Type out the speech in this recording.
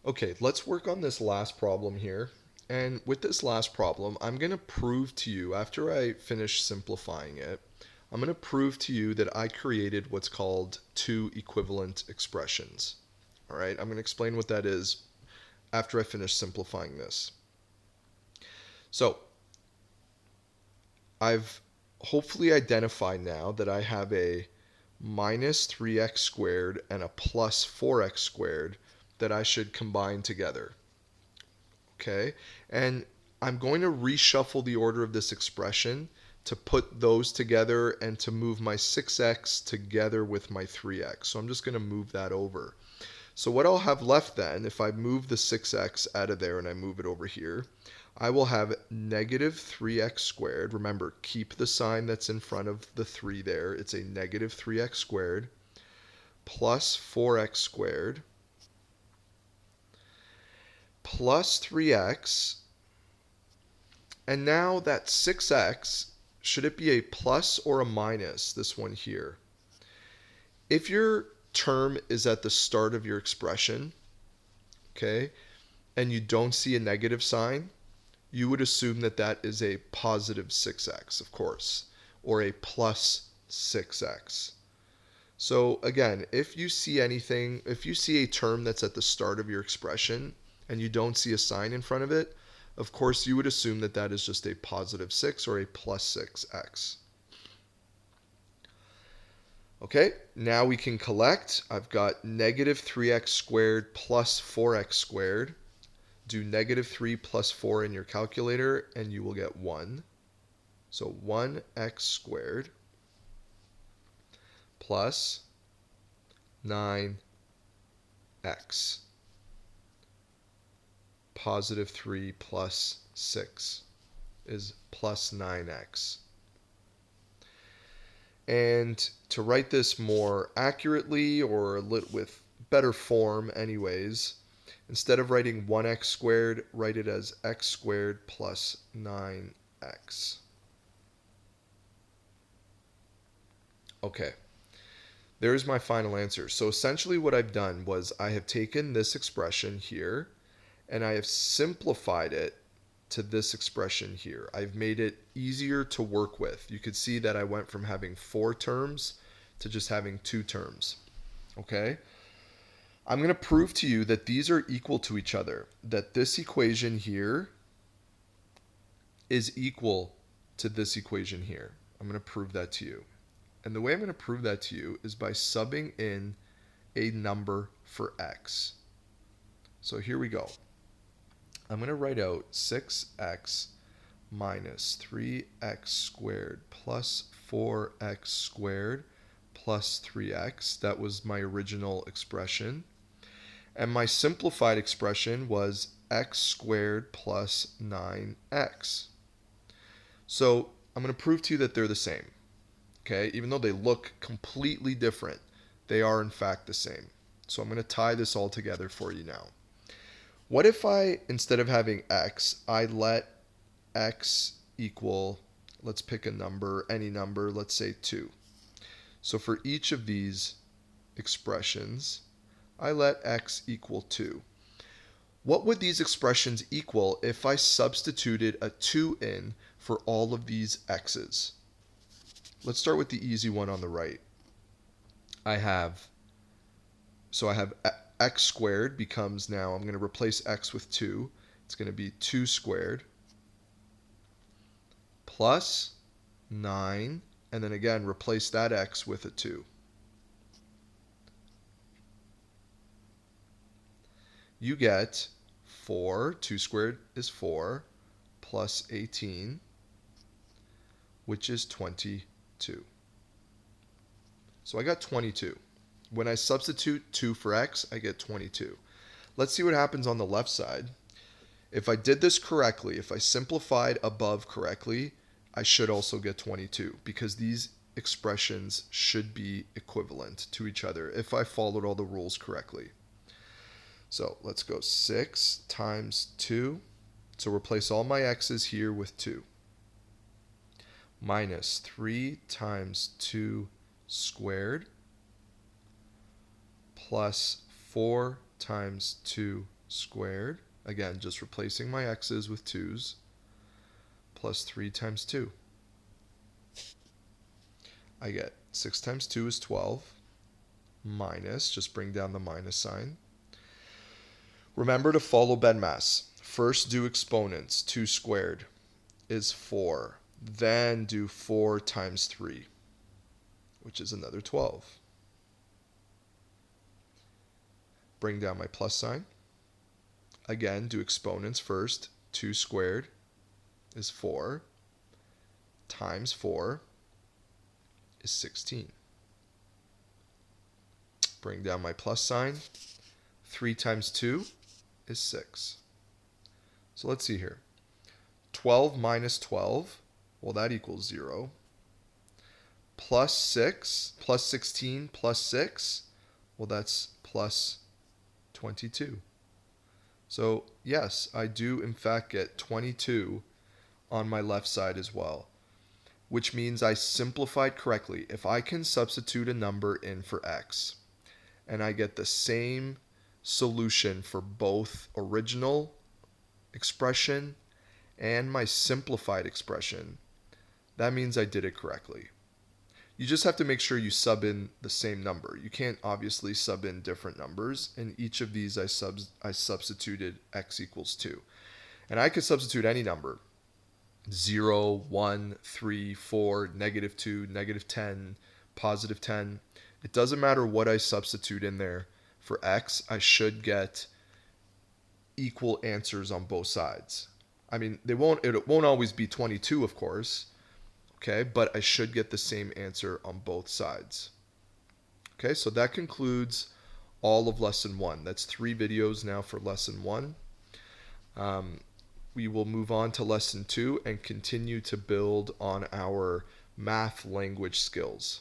Okay, let's work on this last problem here. And with this last problem, I'm going to prove to you, after I finish simplifying it, I'm going to prove to you that I created what's called two equivalent expressions. All right, I'm going to explain what that is after I finish simplifying this. So I've hopefully identified now that I have a minus 3x squared and a plus 4x squared that I should combine together. Okay, and I'm going to reshuffle the order of this expression to put those together and to move my 6x together with my 3x. So I'm just going to move that over. So what I'll have left then, if I move the 6x out of there and I move it over here, I will have negative 3x squared. Remember, keep the sign that's in front of the 3 there. It's a negative 3x squared plus 4x squared plus 3x. And now that 6x, should it be a plus or a minus, this one here? If your term is at the start of your expression, okay, and you don't see a negative sign, you would assume that that is a positive 6x, of course, or a plus 6x. So again, if you see anything, if you see a term that's at the start of your expression and you don't see a sign in front of it, of course you would assume that that is just a positive 6 or a plus 6x. Okay, now we can collect. I've got negative 3x squared plus 4x squared. Do negative 3 plus 4 in your calculator and you will get 1. So 1x squared plus 9x. Positive 3 plus 6 is plus 9x. And to write this more accurately or with better form anyways, instead of writing 1x squared, write it as x squared plus 9x. Okay, there's my final answer. So essentially what I've done was I have taken this expression here and I have simplified it to this expression here. I've made it easier to work with. You could see that I went from having 4 terms to just having 2 terms. Okay? I'm going to prove to you that these are equal to each other, that this equation here is equal to this equation here. I'm going to prove that to you. And the way I'm going to prove that to you is by subbing in a number for x. So here we go. I'm going to write out 6x minus 3x squared plus 4x squared plus 3x. That was my original expression. And my simplified expression was x squared plus 9x. So I'm going to prove to you that they're the same. Okay, even though they look completely different, they are in fact the same. So I'm going to tie this all together for you now. What if I, instead of having x, I let x equal, let's pick a number, any number, let's say 2. So for each of these expressions, I let x equal 2. What would these expressions equal if I substituted a 2 in for all of these x's? Let's start with the easy one on the right. I have x squared becomes now, I'm going to replace x with 2. It's going to be 2 squared plus 9, and then again replace that x with a 2. You get 4, 2 squared is 4, plus 18, which is 22. So I got 22. When I substitute 2 for x, I get 22. Let's see what happens on the left side. If I did this correctly, if I simplified above correctly, I should also get 22 because these expressions should be equivalent to each other if I followed all the rules correctly. So let's go 6 times 2. So replace all my x's here with 2. Minus 3 times 2 squared plus 4 times 2 squared, again, just replacing my x's with 2's, plus 3 times 2. I get 6 times 2 is 12, minus, just bring down the minus sign. Remember to follow BEDMAS. First do exponents. 2 squared is 4. Then do 4 times 3, which is another 12. Bring down my plus sign. Again, do exponents first. 2 squared is 4 times 4 is 16. Bring down my plus sign. 3 times 2 is 6. So let's see here. 12 minus 12, well, that equals 0. Plus 6, plus 16, plus 6, well, that's plus 22. So yes, I do in fact get 22 on my left side as well, which means I simplified correctly. If I can substitute a number in for x, and I get the same solution for both original expression and my simplified expression, that means I did it correctly. You just have to make sure you sub in the same number. You can't obviously sub in different numbers. In each of these, I substituted x equals 2. And I could substitute any number. 0, 1, 3, 4, negative 2, negative 10, positive 10. It doesn't matter what I substitute in there. For x, I should get equal answers on both sides. I mean, it won't always be 22, of course. Okay, but I should get the same answer on both sides. Okay, so that concludes all of lesson 1. That's 3 videos now for lesson 1. We will move on to lesson 2 and continue to build on our math language skills.